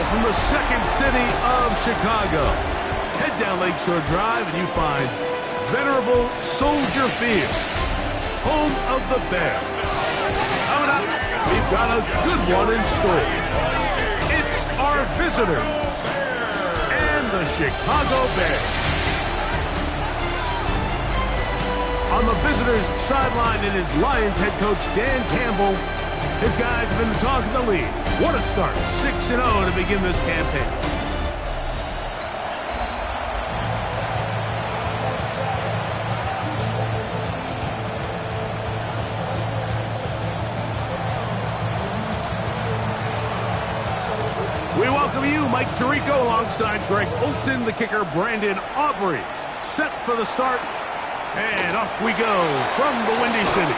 From the second city of Chicago, head down Lakeshore Drive and you find venerable Soldier Field, home of the Bears. Coming up, we've got a good one in store. It's our visitors and the Chicago Bears. On the visitors' sideline, it is Lions head coach Dan Campbell. His guys have been the talk of the league. What a start, 6-0 to begin this campaign. We welcome you, Mike Tirico, alongside Greg Olson, the kicker, Brandon Aubrey. Set for the start, and off we go from the Windy City.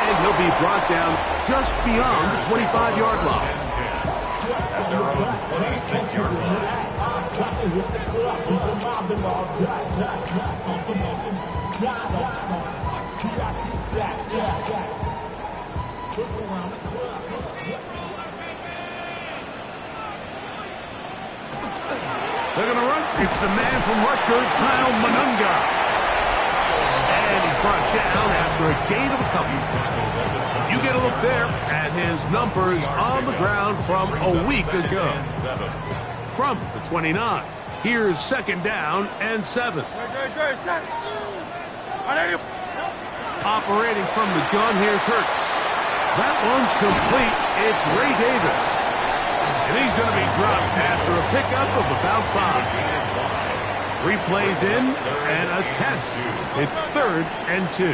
And he'll be brought down just beyond the 25-yard line. At their own 26-yard line. They're going to run. It's the man from Rutgers, Kyle Monunga. And he's brought down after a gain of a couple. You get a look there at his numbers on the ground from a week ago. From the 29. Here's second down and 7. Operating from the gun, here's Hurts. That one's complete. It's Ray Davis. And he's going to be dropped after a pickup of about 5. 3 plays in and a test. It's 3rd and 2.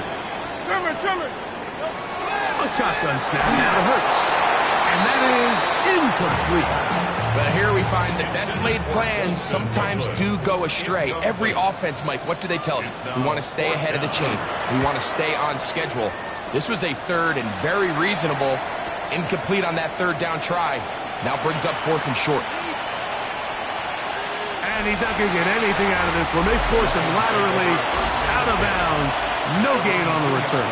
A shotgun snap now to Hurts. And that is incomplete. But here we find that best laid plans sometimes do go astray. Every offense, Mike, what do they tell us? We want to stay ahead of the chains. We want to stay on schedule. This was a 3rd and very reasonable. Incomplete on that 3rd down try. Now brings up 4th and short. And he's not going to get anything out of this one. They force him laterally out of bounds. No gain on the return.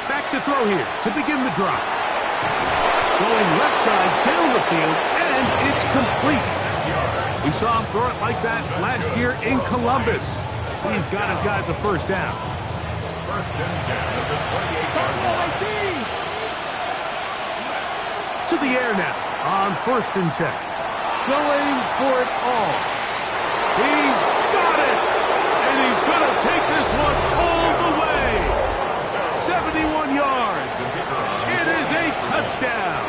Back to throw here to begin the drive. Going left side down the field, and it's complete. We saw him throw it like that last year in Columbus. He's got his guys a first down. First and 10 at the 28-yard line. To the air now on 1st and 10. Going for it all. He's got it. And he's going to take this one all the way. 71 yards. It is a touchdown.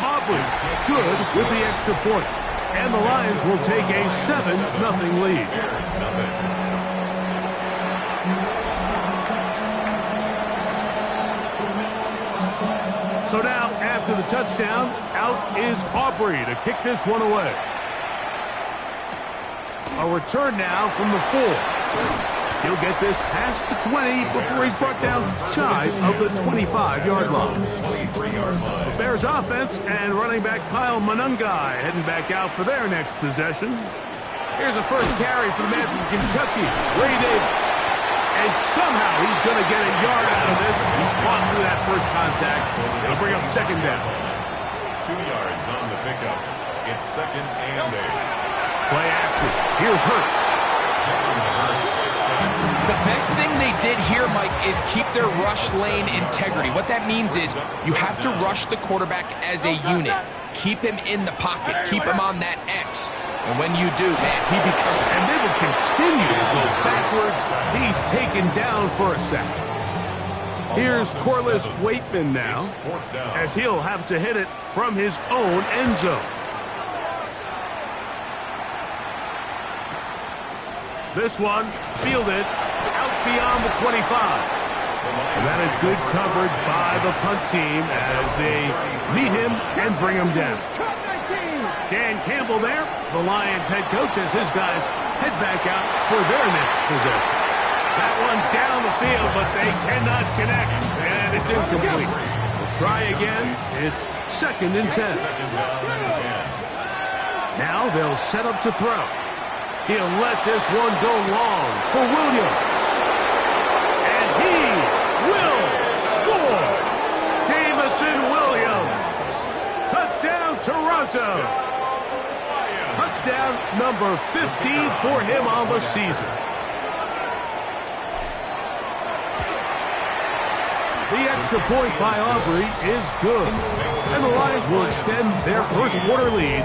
Aubrey's good with the extra point. And the Lions will take a 7-0 lead. So now, after the touchdown, out is Aubrey to kick this one away. A return now from the 4. He'll get this past the 20 before he's brought down shy of the 25-yard line. The Bears offense and running back Kyle Monunga heading back out for their next possession. Here's a first carry for the man from Kentucky, Ray Davis. And somehow he's going to get a yard out of this. He fought through that first contact. It'll bring up second down. 2 yards on the pickup. It's 2nd and 8. Play action. Here's Hurts. The best thing they did here, Mike, is keep their rush lane integrity. What that means is you have to rush the quarterback as a unit. Keep him in the pocket. Keep him on that X. And when you do, man, he becomes... And they will continue to go backwards. He's taken down for a sack. Here's Corliss Waitman now, as he'll have to hit it from his own end zone. This one fielded out beyond the 25. And that is good coverage by the punt team as they meet him and bring him down. Dan Campbell there, the Lions head coach, as his guys head back out for their next possession. That one down the field, but they cannot connect, and it's incomplete. We'll try again. It's 2nd and 10. Now they'll set up to throw. He'll let this one go long for Williams. And he will score. Jameson Williams. Touchdown, Toronto. Touchdown number 15 for him on the season. The extra point by Aubrey is good. And the Lions will extend their first quarter lead.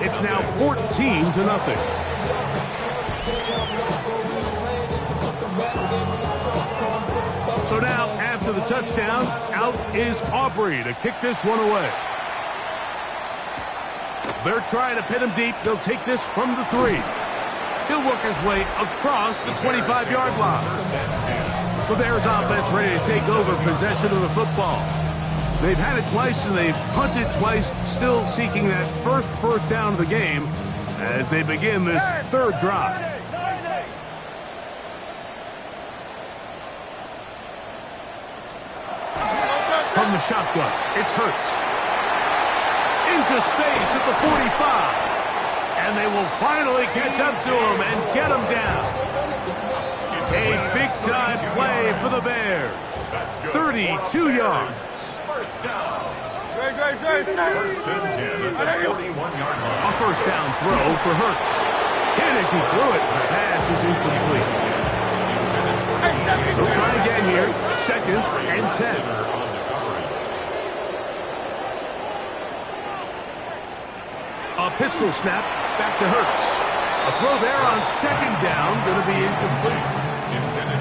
It's now 14-0. So now, after the touchdown, out is Aubrey to kick this one away. They're trying to pin him deep. They'll take this from the 3. He'll work his way across the 25-yard line. The Bears offense ready to take over possession of the football. They've had it twice and they've punted twice, still seeking that first down of the game as they begin this 3rd drive. From the shotgun, it's Hurts. Into space at the 45. And they will finally catch up to him and get him down. A big-time play for the Bears. 32 yards. First down. First and 10 at the 41-yard line. A first down throw for Hurts. And as he threw it, the pass is incomplete. We'll try again here. 2nd and 10. A pistol snap back to Hurts. A throw there on 2nd down, going to be incomplete.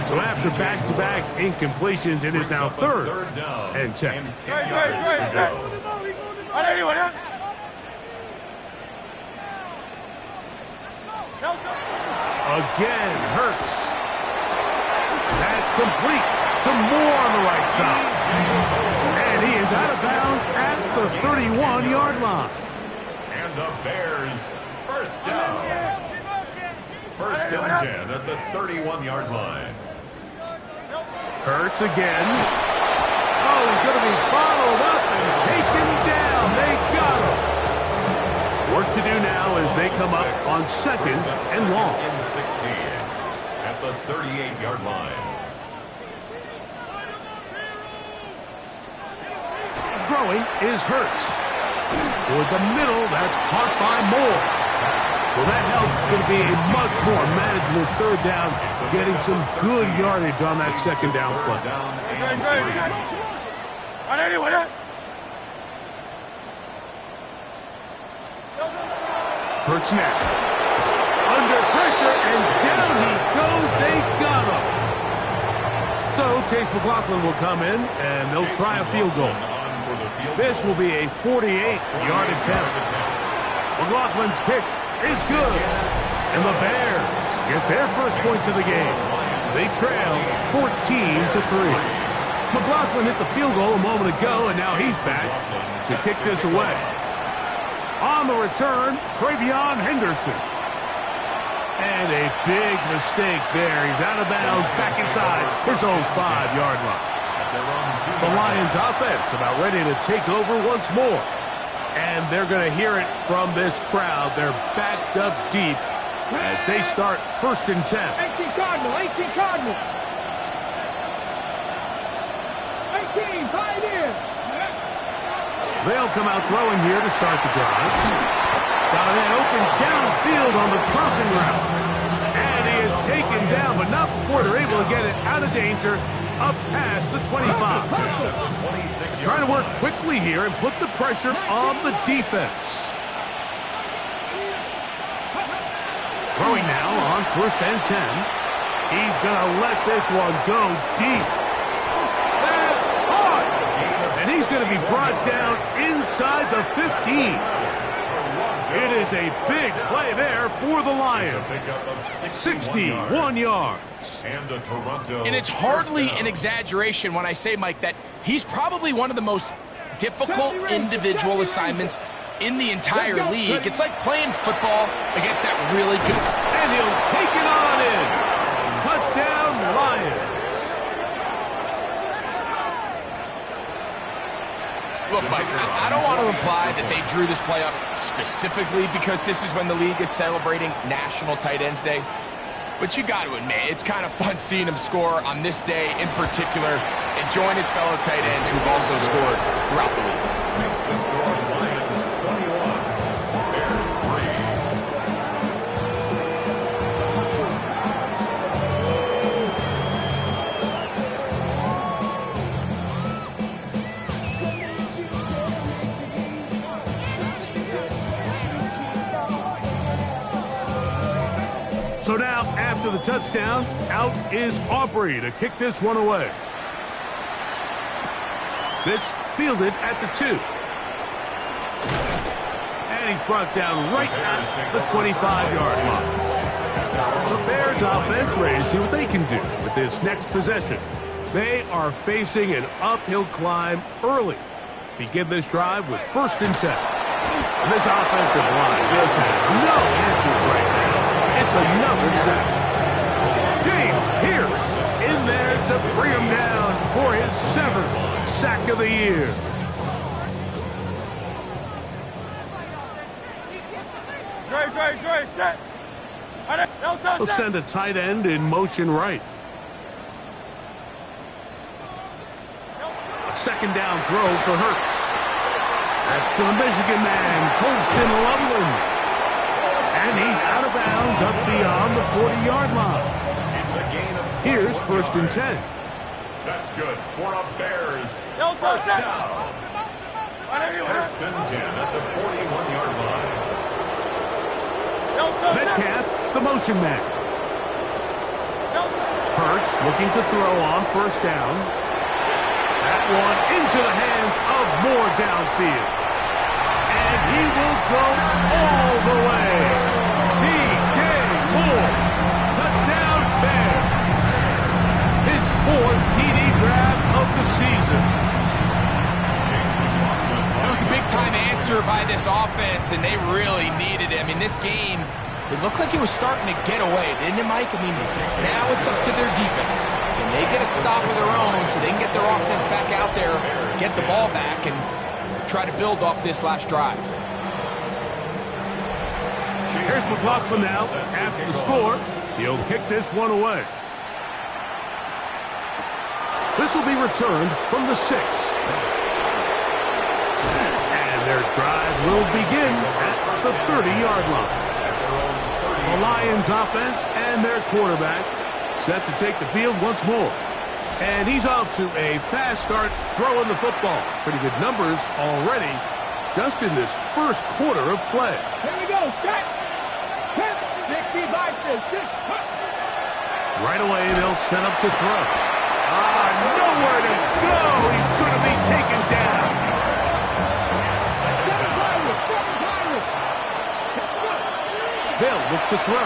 So after back-to-back incompletions, it is now 3rd and 10. Again, Hurts. That's complete. Some more on the right side. And he is out of bounds at the 31-yard line. And the Bears first down. First and 10 at the 31-yard line. Hurts again. Oh, he's going to be followed up and taken down. They got him. Work to do now as they come up on 2nd and long. 16 at the 38-yard line. Throwing is Hurts. Toward the middle, that's caught by Moore. Well, that helps. It's going to be a much more manageable 3rd down, getting some good yardage on that 2nd down play. Hurts now. Under pressure, and down he goes. They got him. So Chase McLaughlin will come in, and they'll try a field goal. This will be a 48-yard attempt. McLaughlin's kick is good. And the Bears get their first points of the game. They trail 14-3. McLaughlin hit the field goal a moment ago, and now he's back to kick this away. On the return, Travion Henderson. And a big mistake there. He's out of bounds back inside his own 5-yard line. The Lions offense about ready to take over once more. And they're going to hear it from this crowd. They're backed up deep as they start 1st and 10. 18 Cardinal, 18 Cardinal. 18, tied in. They'll come out throwing here to start the drive. Got an open downfield on the crossing route. And he is taken down, but not before they're able to get it out of danger up past the 25. Trying to work quickly here and put the pressure on the defense. Throwing now on 1st and 10. He's going to let this one go deep. That's hard. And he's going to be brought down inside the 15. It is a big play there for the Lions. 61 yards. And it's hardly an exaggeration when I say, Mike, that he's probably one of the most difficult individual assignments in the entire league. It's like playing football against that really good. And he'll take it on in. Touchdown, Lions. Look, Mike, I don't want to imply that they drew this play up specifically because this is when the league is celebrating National Tight Ends Day. But you got to admit, it's kind of fun seeing him score on this day in particular and join his fellow tight ends who've also scored throughout the league. Makes the score Lions 21, Bears 3. So now, after the touchdown, out is Aubrey to kick this one away. This fielded at the 2. And he's brought down right at the 25-yard line. The Bears offense ready to see what they can do with this next possession. They are facing an uphill climb early. Begin this drive with 1st and 10. And this offensive line just has no answers right now. It's another sack. James Pierce in there to bring him down for his 7th sack of the year. Set. He'll send a tight end in motion right. A 2nd down throw for Hurts. That's to the Michigan man, Colston Loveland. And he's out of bounds up beyond the 40-yard line. It's a gain of 20. Here's 1st and 10. That's good for a Bears. First down. 1st and 10 at the 41-yard line. Metcalf, the motion man. Hurts looking to throw on 1st down. That one into the hands of Moore downfield. And he will go all the way. DJ Moore. Touchdown Bears. His 4th TD grab of the season. That was a big-time answer by this offense, and they really needed it. I mean, this game, it looked like it was starting to get away, didn't it, Mike? I mean, now it's up to their defense. Can they get a stop of their own so they can get their offense back out there, get the ball back, and try to build off this last drive? Here's McLaughlin now. After the score, he'll kick this one away. This will be returned from the 6. And their drive will begin at the 30-yard line. The Lions offense and their quarterback set to take the field once more. And he's off to a fast start throwing the football. Pretty good numbers already just in this first quarter of play. Here we go. Set. 65 to 6. Right away, they'll set up to throw. Nowhere to go. He's going to be taken down. They'll look to throw.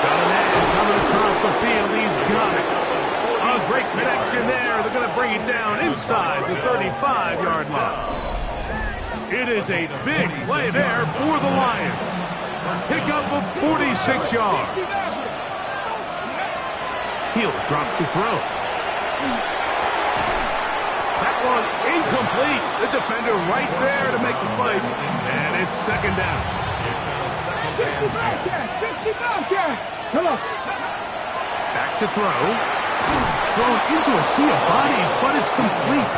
Got an edge coming across the field. He's got it. A great connection there. They're going to bring it down inside the 35-yard line. It is a big play there for the Lions. Pickup of 46 yards. He'll drop to throw. That one incomplete. The defender right there to make the play. And it's 2nd down. It's now 2nd and 10. 65. Come on. Back to throw. Thrown into a sea of bodies, but it's complete.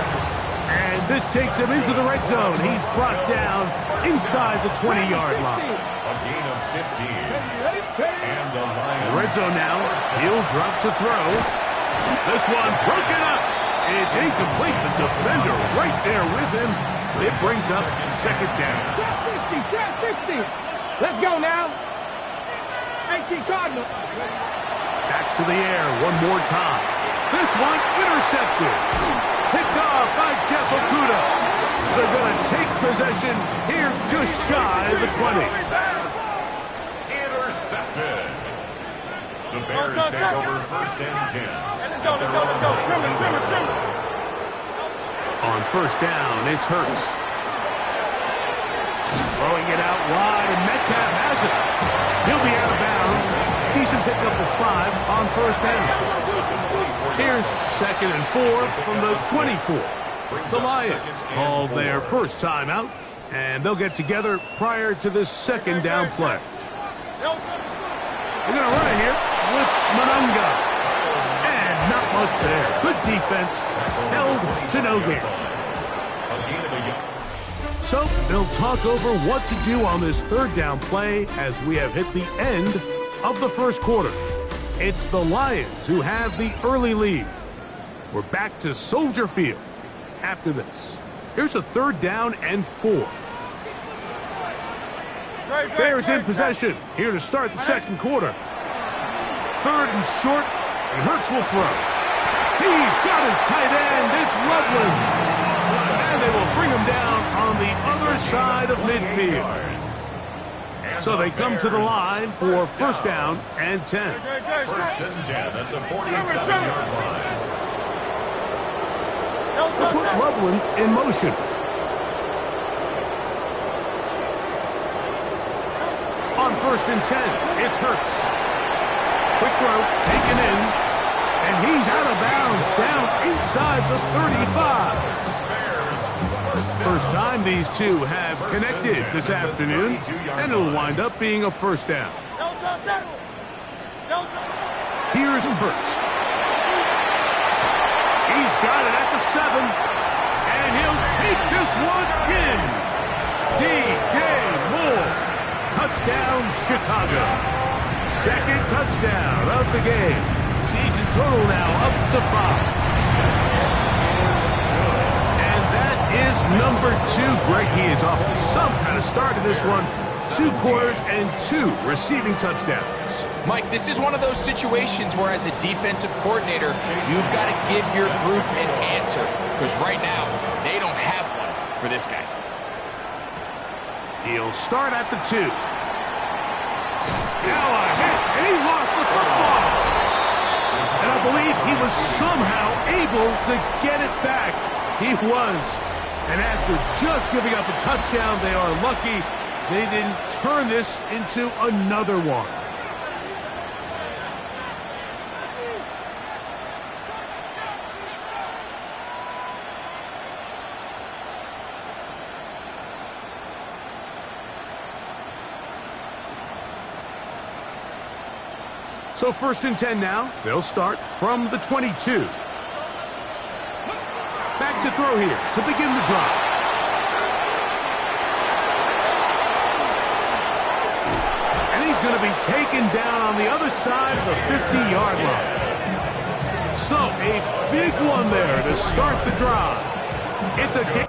And this takes him into the red zone. He's brought down inside the 20-yard line. A gain of 15. And the Lions. Red zone now. He'll drop to throw. This one broken up. It's incomplete. The defender right there with him. It brings up 2nd down. 60. Let's go now. 18 Cardinal. Back to the air one more time. This one intercepted. Picked off by Jeff Okudah. They're going to take possession here just shy of the 20. Intercepted. The Bears take over 1st and 10. Let's go. Trim it. On first down, it's Hurts. Throwing it out wide, and Metcalf has it. He'll be out of bounds. Decent pickup of 5 on first down. Here's 2nd and 4 from the 24. The Lions call their first time out, and they'll get together prior to this 2nd down play. They're going to run it here with Monunga. And not much there. Good defense. Held to no gain. So they'll talk over what to do on this 3rd down play as we have hit the end of the first quarter. It's the Lions who have the early lead. We're back to Soldier Field after this. Here's a 3rd down and 4. Bears in possession here to start the 2nd quarter. 3rd and short, and Hurts will throw. He's got his tight end. It's Loveland. And they will bring him down on the other side of midfield. So they come to the line for first down and 10. First and 10 at the 47-yard line. They'll put Loveland in motion. On first and 10, it's Hurts. Quick throw, taken in, and he's out of bounds, down inside the 35. First time these two have connected this afternoon, and it'll wind up being a first down. Here's Hurts. He's got it at the 7, and he'll take this one in. DJ Moore. Touchdown, Chicago. 2nd touchdown of the game. Season total now up to 5. And that is number 2. Greg, he is off to some kind of start in this one. 2 quarters and 2 receiving touchdowns. Mike, this is one of those situations where as a defensive coordinator, you've got to give your group an answer. Because right now, they don't have one for this guy. He'll start at the 2. Now a hit, and he lost the football. And I believe he was somehow able to get it back. He was. And after just giving up a touchdown, they are lucky they didn't turn this into another one. So first and 10 now. They'll start from the 22. Back to throw here to begin the drive. And he's going to be taken down on the other side of the 50-yard line. So a big one there to start the drive. It's a game.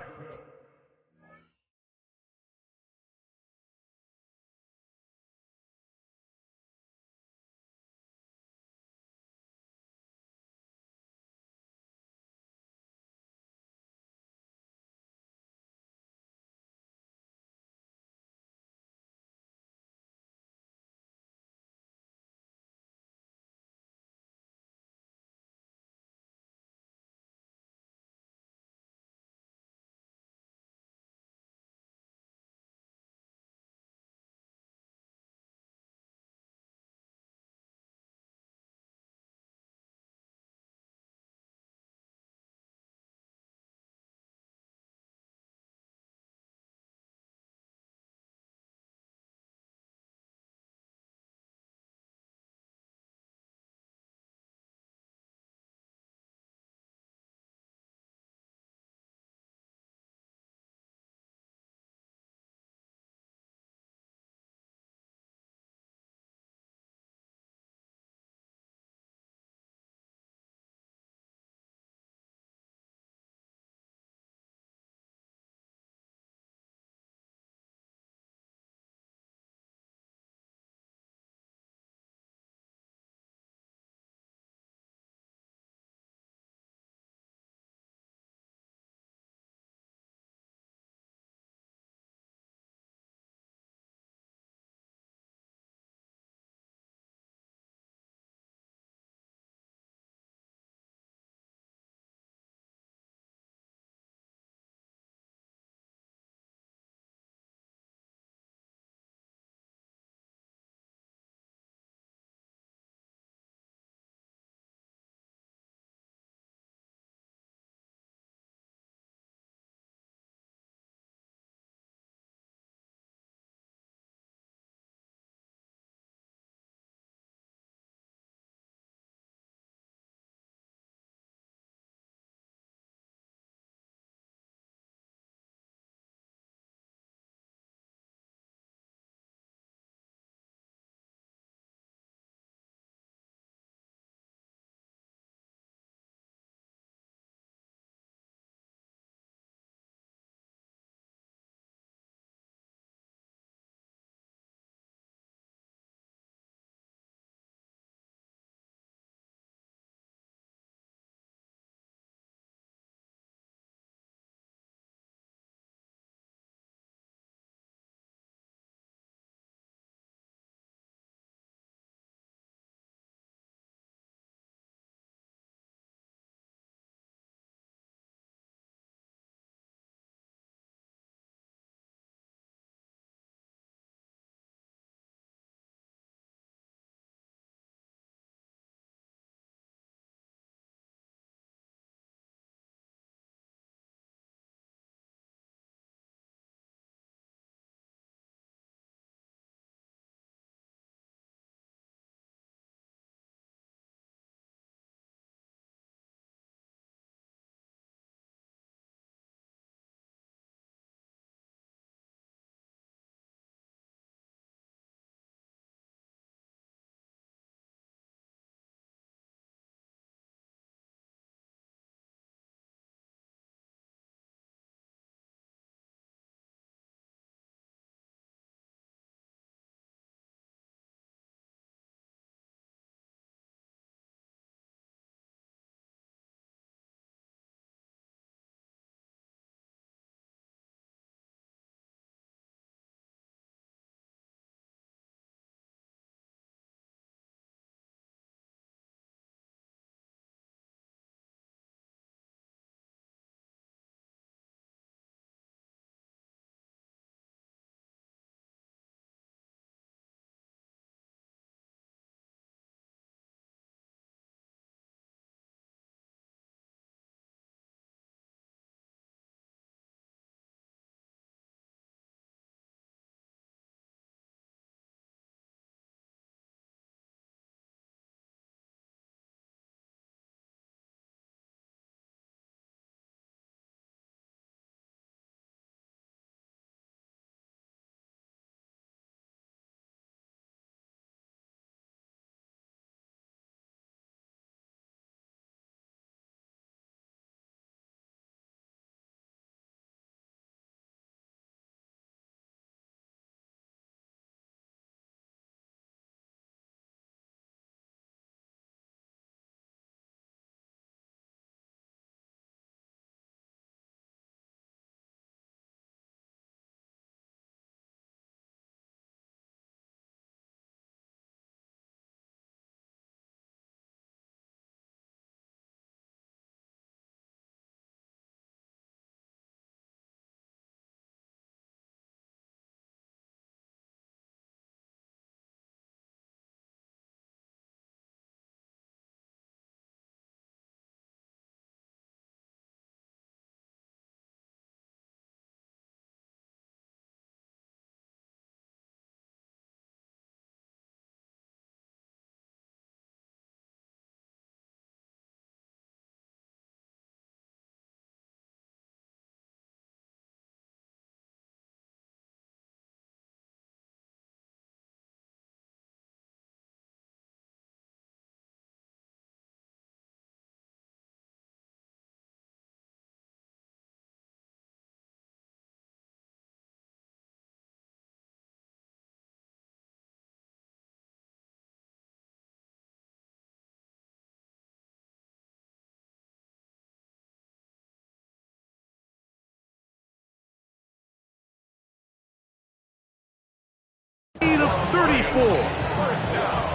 34. First down.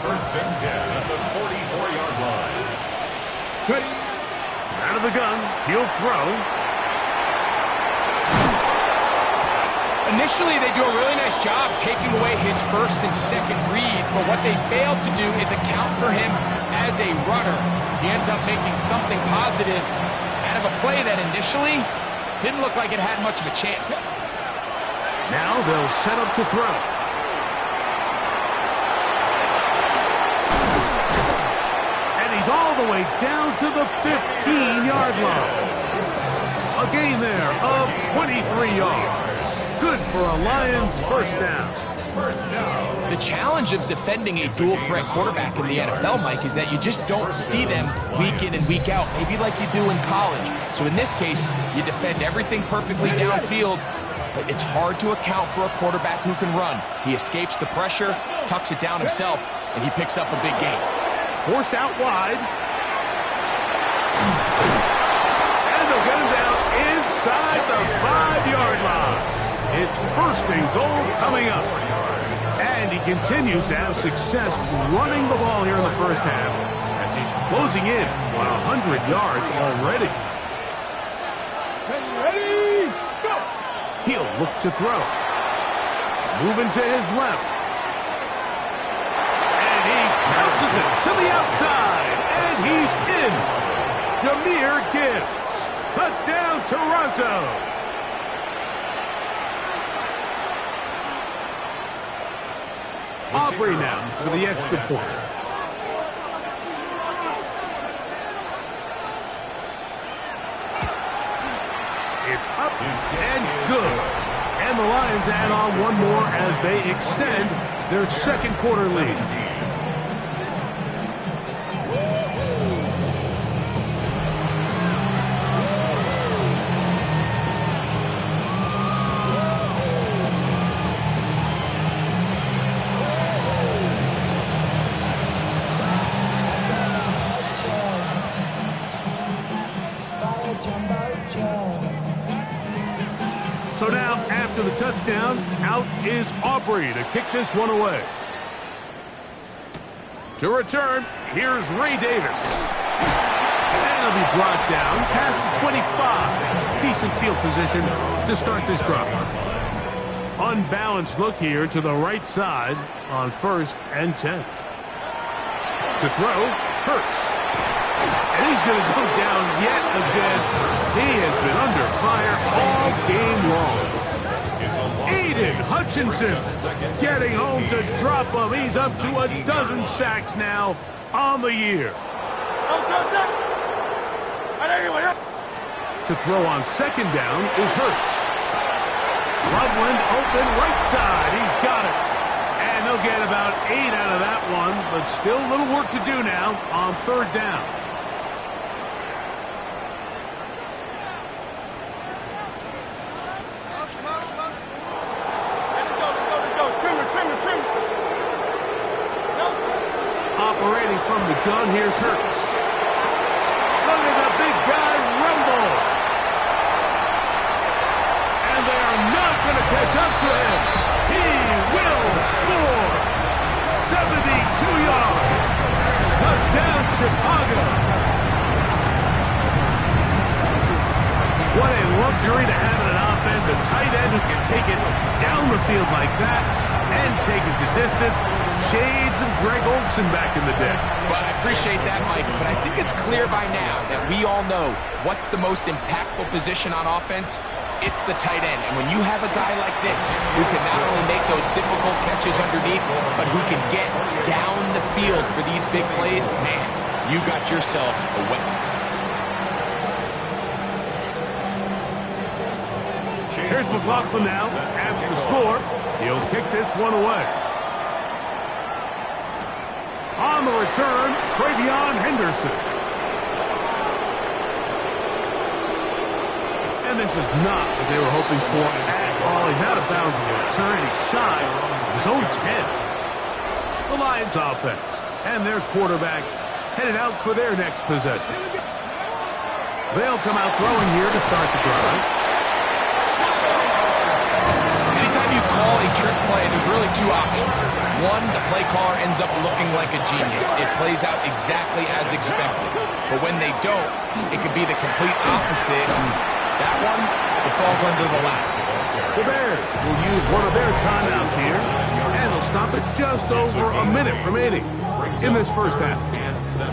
First and 10 at the 44-yard line. Out of the gun, he'll throw. Initially, they do a really nice job taking away his first and second read, but what they failed to do is account for him as a runner. He ends up making something positive out of a play that initially didn't look like it had much of a chance. Now they'll set up to throw. And he's all the way down to the 15-yard line. A gain there of 23 yards. Good for a Lions first down. The challenge of defending a dual-threat quarterback in the NFL, Mike, is that you just don't see them week in and week out, maybe like you do in college. So in this case, you defend everything perfectly downfield, but it's hard to account for a quarterback who can run. He escapes the pressure, tucks it down himself, and he picks up a big gain. Forced out wide. And they'll get him down inside the 5-yard line. It's first and goal coming up. And he continues to have success running the ball here in the first half as he's closing in on 100 yards already. Ready, go! He'll look to throw. Moving to his left. And he bounces it to the outside. And he's in. Jahmyr Gibbs. Touchdown, Toronto. Aubrey now for the extra point. It's up and good. And the Lions add on one more as they extend their second quarter lead. So now, after the touchdown, out is Aubrey to kick this one away. To return, here's Ray Davis. And he'll be brought down past the 25. Decent field position to start this drive. Unbalanced look here to the right side on 1st and 10. To throw, Hurts. And he's going to go down yet again. He has been under fire all game long. Aiden Hutchinson getting home to drop him. He's up to a dozen sacks now on the year. To throw on second down is Hurts. Loveland open right side. He's got it. And they'll get about 8 out of that one, but still a little work to do now on 3rd down. Operating from the gun, here's Hurts. Look at the big guy rumble. And they are not going to catch up to him. He will score. 72 yards. Touchdown, Chicago. What a luxury to have in an offense. A tight end who can take it down the field like that and take it the distance. Shades of Greg Olsen back in the day. Well, I appreciate that, Mike, but I think it's clear by now that we all know what's the most impactful position on offense. It's the tight end. And when you have a guy like this who can not only make those difficult catches underneath, but who can get down the field for these big plays, man, you got yourselves a weapon. Here's McLaughlin now. After the score, he'll kick this one away. On the return, Travion Henderson. And this is not what they were hoping for at all. He's out of bounds on the return. He's shy of his own 10. The Lions offense and their quarterback headed out for their next possession. They'll come out throwing here to start the drive. Anytime you call a trick play, there's two options. One, the play caller ends up looking like a genius. It plays out exactly as expected. But when they don't, it could be the complete opposite. And that one, it falls under the lap. The Bears will use one of their timeouts here, and they'll stop it just over a minute remaining in this first half. And 7.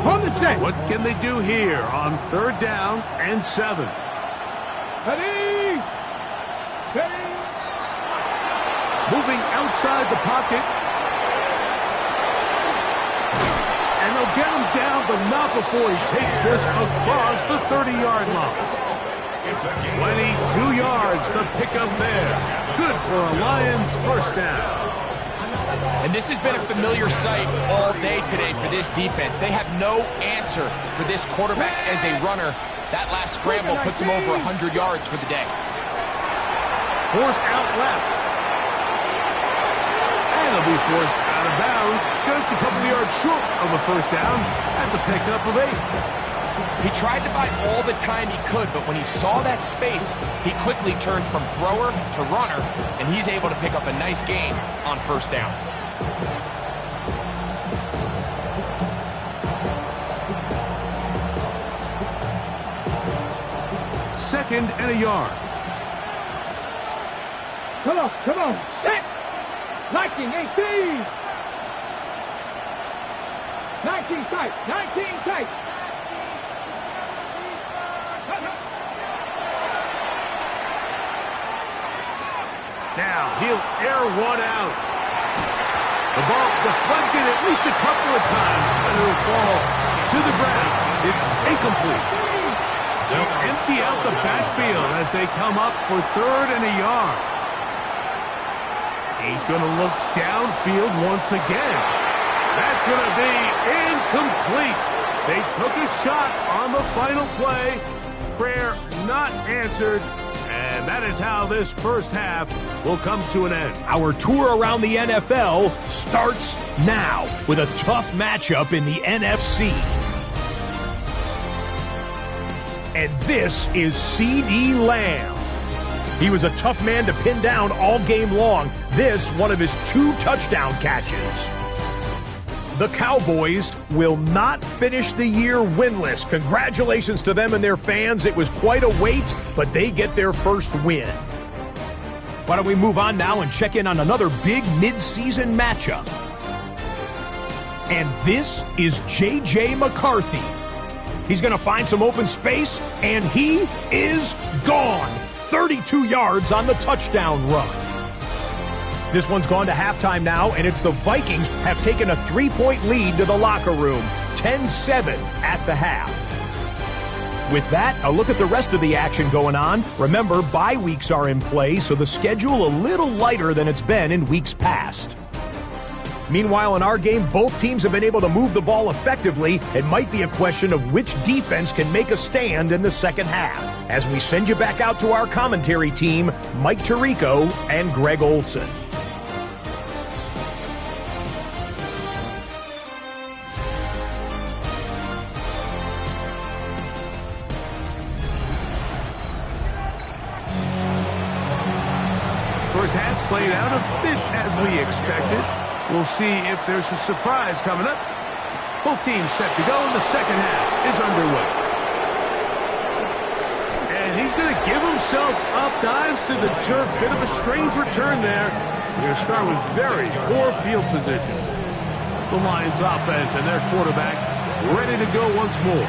On the set. What can they do here on 3rd down and 7? Ready. Steady. Moving outside the pocket. And they'll get him down, but not before he takes this across the 30-yard line. 22 yards, the pickup there. Good for a Lions first down. And this has been a familiar sight all day today for this defense. They have no answer for this quarterback as a runner. That last scramble puts him over 100 yards for the day. Forced out left. And they'll be forced out of bounds just a couple of yards short of a first down. That's a pickup of 8. He tried to buy all the time he could, but when he saw that space, he quickly turned from thrower to runner, and he's able to pick up a nice gain on first down. Second and a yard. Come on, come on. Set. 19, 18. 19 tight, 19 tight. Now he'll air one out. The ball deflected at least a couple of times, but it'll fall to the ground. It's incomplete. They'll empty out the backfield as they come up for 3rd and a yard. He's going to look downfield once again. That's going to be incomplete. They took a shot on the final play. Prayer not answered. And that is how this first half will come to an end. Our tour around the NFL starts now with a tough matchup in the NFC. And this is CeeDee Lamb. He was a tough man to pin down all game long. This, one of his 2 touchdown catches. The Cowboys will not finish the year winless. Congratulations to them and their fans. It was quite a wait, but they get their first win. Why don't we move on now and check in on another big mid-season matchup. And this is J.J. McCarthy. He's going to find some open space, and he is gone. 32 yards on the touchdown run. This one's gone to halftime now, and it's the Vikings have taken a 3-point lead to the locker room. 10-7 at the half. With that, a look at the rest of the action going on. Remember, bye weeks are in play, so the schedule a little lighter than it's been in weeks past. Meanwhile, in our game, both teams have been able to move the ball effectively. It might be a question of which defense can make a stand in the second half. As we send you back out to our commentary team, Mike Tirico and Greg Olson. First half played out a bit as we expected. We'll see if there's a surprise coming up. Both teams set to go, and the second half is underway. And he's going to give himself up, dives to the turf. Bit of a strange return there. We're going to start with very poor field position. The Lions offense and their quarterback ready to go once more.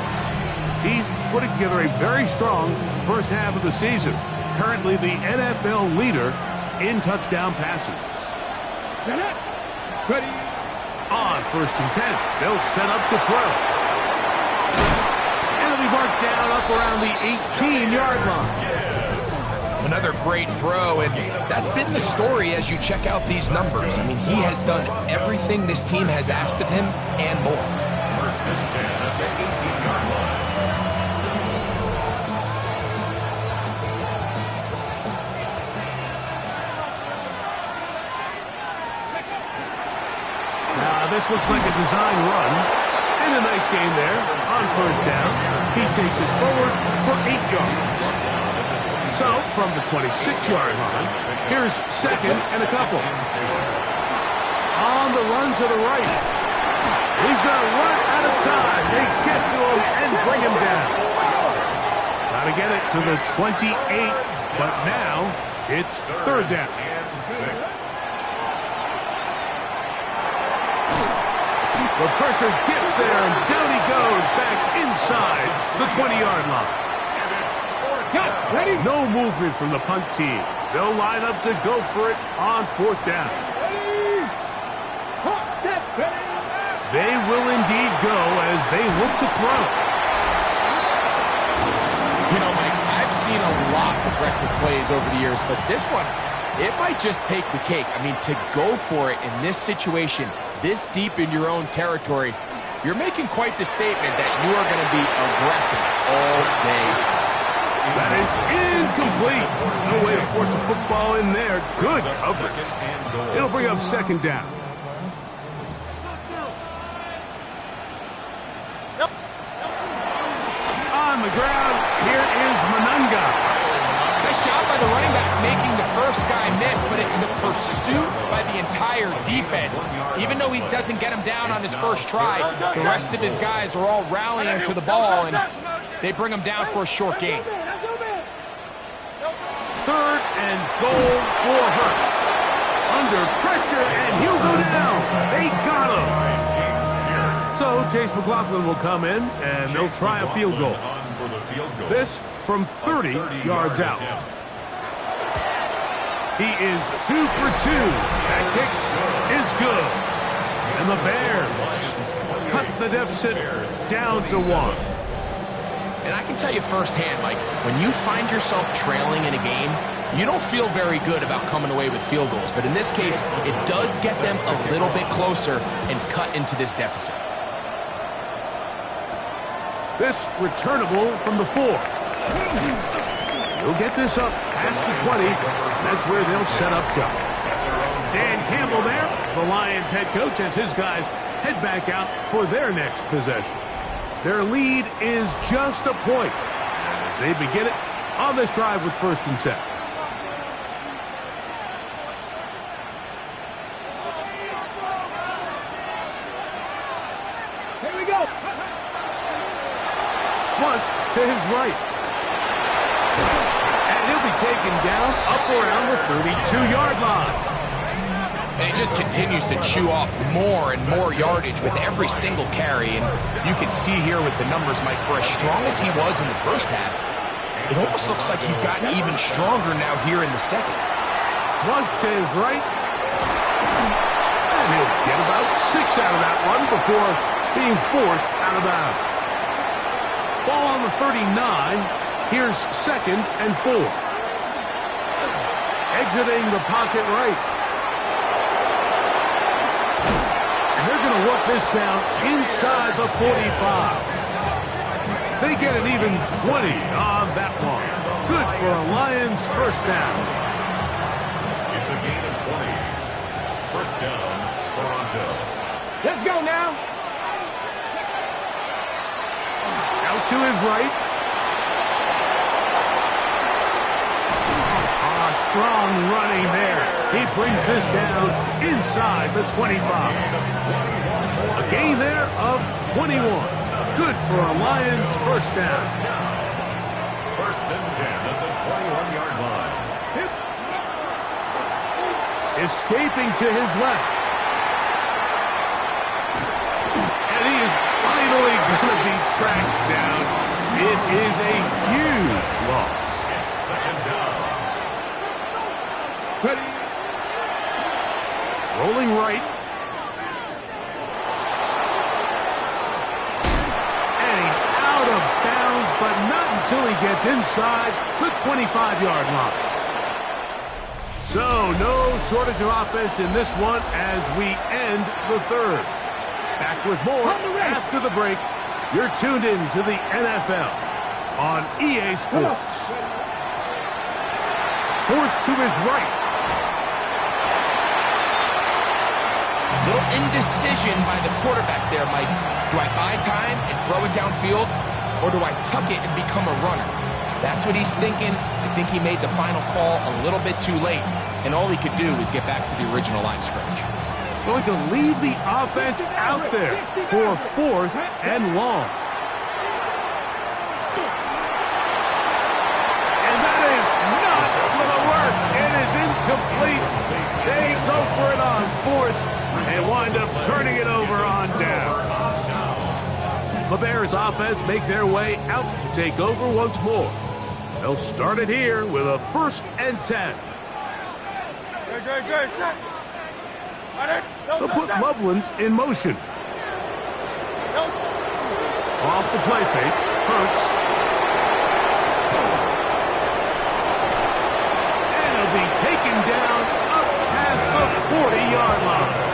He's putting together a very strong first half of the season. Currently the NFL leader in touchdown passes. Ready. On 1st and 10, they'll set up to throw. And it'll be marked down up around the 18-yard line. Another great throw, and that's been the story as you check out these numbers. I mean, he has done everything this team has asked of him and more. 1st and 10 at the 18-yard line. this looks like a design run. And a nice gain there on first down. He takes it forward for 8 yards. So, from the 26-yard line, here's second and a couple. On the run to the right. He's going to run out of time. They get to him and bring him down. Got to get it to the 28, but now it's third down. The pressure gets there, and down he goes back inside the 20-yard line. No movement from the punt team. They'll line up to go for it on fourth down. They will indeed go as they look to throw. You know, Mike, I've seen a lot of aggressive plays over the years, but this one, it might just take the cake. I mean, to go for it in this situation, this deep in your own territory, you're making quite the statement that you are going to be aggressive all day. That is incomplete. No way to force a football in there. Good coverage. It'll bring up second down. On the ground, here is Monunga. Nice job by the running back making the first guy miss, but it's the pursuit by the entire defense. Even though he doesn't get him down on his first try, the rest of his guys are all rallying to the ball, and they bring him down for a short gain. Third and goal for Hurts. Under pressure, and he'll go down. They got him. So Chase McLaughlin will come in, and they'll try a field goal. This from 30 yards out. He is 2 for 2. That kick is good. And the Bears cut the deficit down to 1. And I can tell you firsthand, Mike, when you find yourself trailing in a game, you don't feel very good about coming away with field goals. But in this case, it does get them a little bit closer and cut into this deficit. This returnable from the 4. He'll get this up past the 20. That's where they'll set up shop. Dan Campbell there, the Lions head coach, as his guys head back out for their next possession. Their lead is just a point as they begin it on this drive with 1st and 10. Here we go. Flush to his right. And he'll be taken down up around the 32-yard line. And he just continues to chew off more and more yardage with every single carry. And you can see here with the numbers, Mike, for as strong as he was in the first half, it almost looks like he's gotten even stronger now here in the second. Flush to his right. And he'll get about 6 out of that one before being forced out of bounds. Ball on the 39. Here's 2nd and 4. Exiting the pocket right. And they're going to work this down inside the 45. They get an even 20 on that one. Good for a Lions first down. It's a gain of 20. First down, Toronto. Let's go now. Out to his right. Strong running there. He brings this down inside the 25. A gain there of 21. Good for a Lions first down. 1st and 10 at the 21-yard line. Escaping to his left. And he is finally going to be tracked down. It is a huge loss. It's 2nd down. Ready. Rolling right. And he's out of bounds, but not until he gets inside the 25-yard line. So, no shortage of offense in this one as we end the 3rd. Back with more after the break. You're tuned in to the NFL on EA Sports. Forced to his right. Little indecision by the quarterback there, Mike. Do I buy time and throw it downfield, or do I tuck it and become a runner? That's what he's thinking. I think he made the final call a little bit too late, and all he could do was get back to the original line of scrimmage. Going to leave the offense out there for 4th and long. And that is not going to work. It is incomplete. They go for it on 4th and wind up turning it over on down. The Bears offense make their way out to take over once more. They'll start it here with a 1st and 10. They'll put Loveland in motion. Off the play fake, Hurts. And he'll be taken down up past the 40-yard line.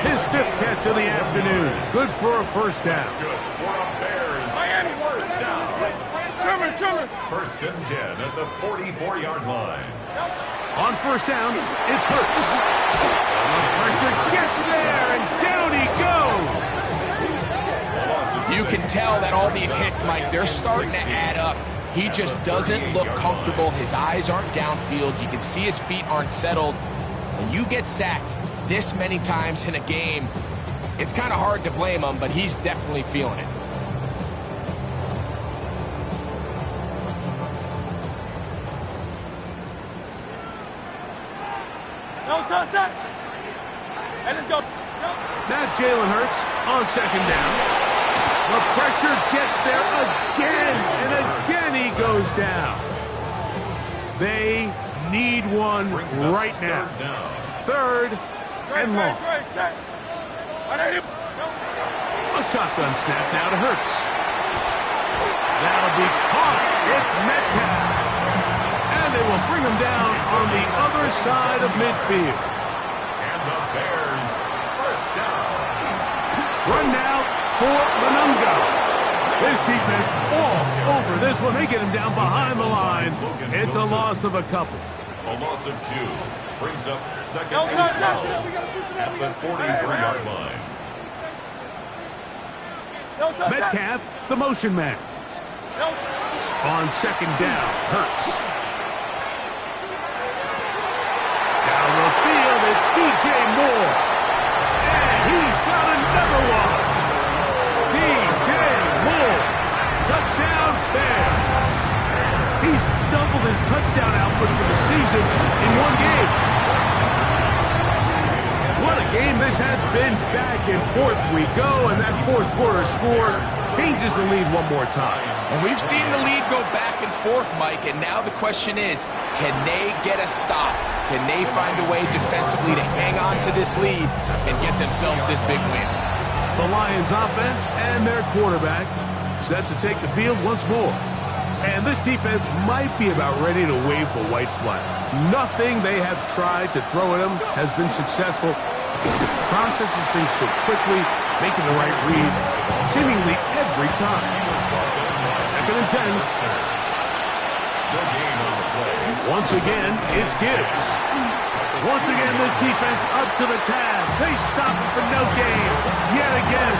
His 5th catch of the afternoon. Good for a 1st down. Good for a Bears. Miami. 1st down. Truman. 1st and 10 at the 44-yard line. On 1st down, it's Hurts. The pressure gets there, and down he goes. You can tell that all these hits, Mike, they're starting to add up. He just doesn't look comfortable. His eyes aren't downfield. You can see his feet aren't settled. When you get sacked this many times in a game, it's kind of hard to blame him, but he's definitely feeling it. Now Jalen Hurts on 2nd down. The pressure gets there again, and again he goes down. They need one right now. 3rd and long. A shotgun snap now to Hurts. That'll be caught. It's Metcalf. And they will bring him down on the other side of midfield. And the Bears, 1st down. Run now for Monunga. His defense all over this one. They get him down behind the line. It's a loss of a couple. A loss of 2. Brings up 2nd and 12 at the 43-yard line. Metcalf, the motion man. On 2nd down, Hurts. Down the field, it's DJ Moore. And he's got another one. DJ Moore. Touchdown Bears. He's doubled his touchdown output for the season in one game. What a game this has been. Back and forth we go, and that 4th quarter score changes the lead one more time. And we've seen the lead go back and forth, Mike, and now the question is, can they get a stop? Can they find a way defensively to hang on to this lead and get themselves this big win? The Lions offense and their quarterback set to take the field once more. And this defense might be about ready to wave the white flag. Nothing they have tried to throw at him has been successful. He just processes things so quickly, making the right read seemingly every time. 2nd and 10. Once again, it's Gibbs. Once again, this defense up to the task. They stop him for no gain yet again.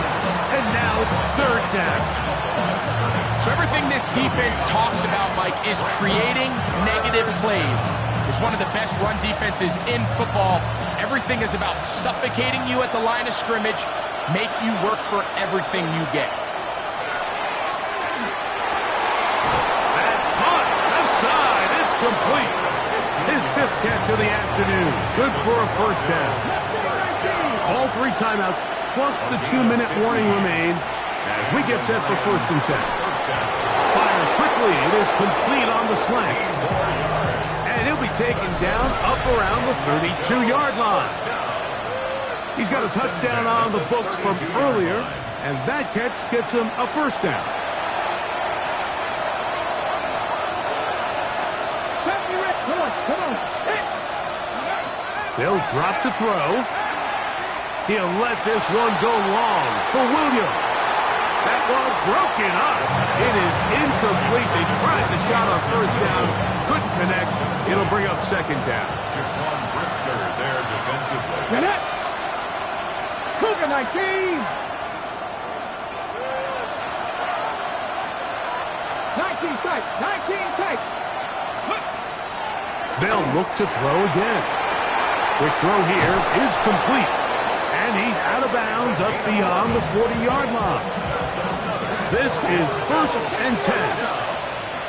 And now it's 3rd down. So everything this defense talks about, Mike, is creating negative plays. It's one of the best run defenses in football. Everything is about suffocating you at the line of scrimmage, make you work for everything you get. That's caught. Left side. It's complete. His 5th catch of the afternoon. Good for a 1st down. All 3 timeouts plus the 2-minute warning remain as we get set for 1st and 10. Fires quickly. It is complete on the slant. And he'll be taken down up around the 32-yard line. He's got a touchdown on the books from earlier, and that catch gets him a 1st down. They'll drop to throw. He'll let this one go long for Williams. That one broken up. It is incomplete. They tried the shot on 1st down. Couldn't connect. It'll bring up 2nd down. Jaquan Brisker there defensively. Cougar 19. 19 tight. 19 tight. They'll look to throw again. Quick throw here is complete. And he's out of bounds up beyond the 40-yard line. This is 1st and 10.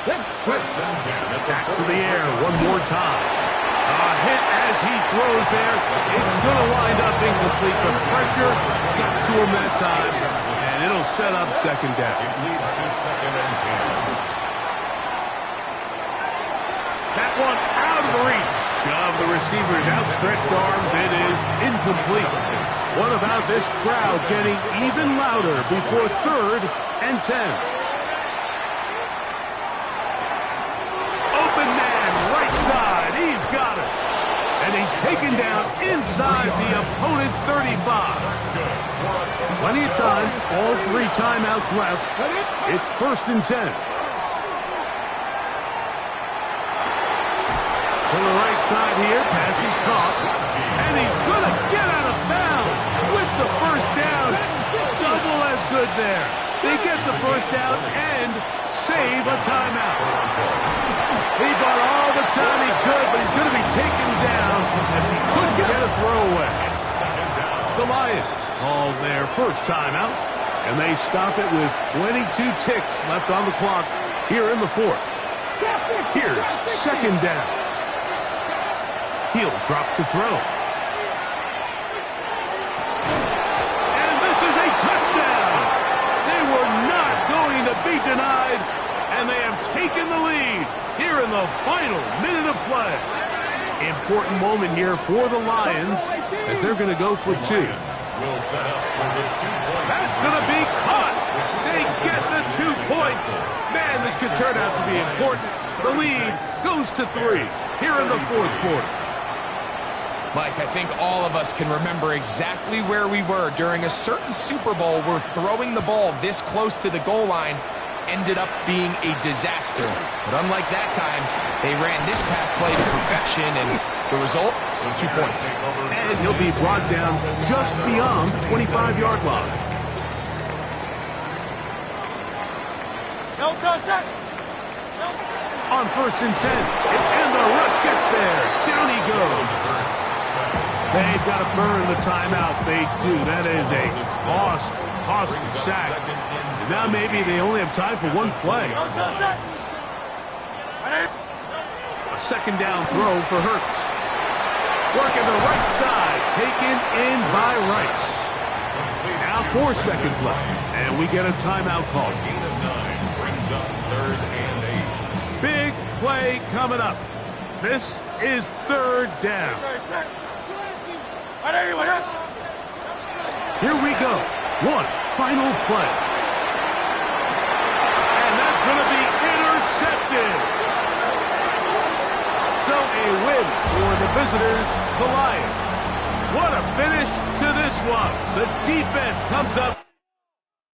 Back to the air one more time. A hit as he throws there. It's going to wind up incomplete. The pressure got to him that time, and it'll set up 2nd down. It leads to 2nd and 10. That one out of the reach of the receiver's outstretched arms. It is incomplete. What about this crowd getting even louder before 3rd and 10? Open man, right side. He's got it. And he's taken down inside the opponent's 35. Plenty of time. All 3 timeouts left. It's 1st and 10. To the right side here, pass is caught, and he's going to get out of bounds with the 1st down. Double as good there. They get the 1st down and save a timeout. He bought all the time he could, but he's going to be taken down as he couldn't get a throwaway. The Lions call their 1st timeout, and they stop it with 22 ticks left on the clock here in the 4th. Here's 2nd down. He'll drop to throw. And this is a touchdown. They were not going to be denied, and they have taken the lead here in the final minute of play. Important moment here for the Lions as they're going to go for 2. Will set up for the 2-point. That's going to be caught. They get the 2 points. Man, this could turn out to be important. The lead goes to 3 here in the 4th quarter. Mike, I think all of us can remember exactly where we were during a certain Super Bowl where throwing the ball this close to the goal line ended up being a disaster. But unlike that time, they ran this pass play to perfection, and the result, 2 points. And he'll be brought down just beyond the 25-yard line. On 1st and 10, and the rush gets there. Down he goes. They've got to burn the timeout. They do. That is a costly sack. And now maybe they only have time for 1 play. A 2nd down throw for Hurts. Working the right side. Taken in by Rice. Now 4 seconds left. And we get a timeout call. Gain of 9 brings up 3rd and 8. Big play coming up. This is 3rd down. Here we go. 1 final play. And that's going to be intercepted. So a win for the visitors, the Lions. What a finish to this one. The defense comes up.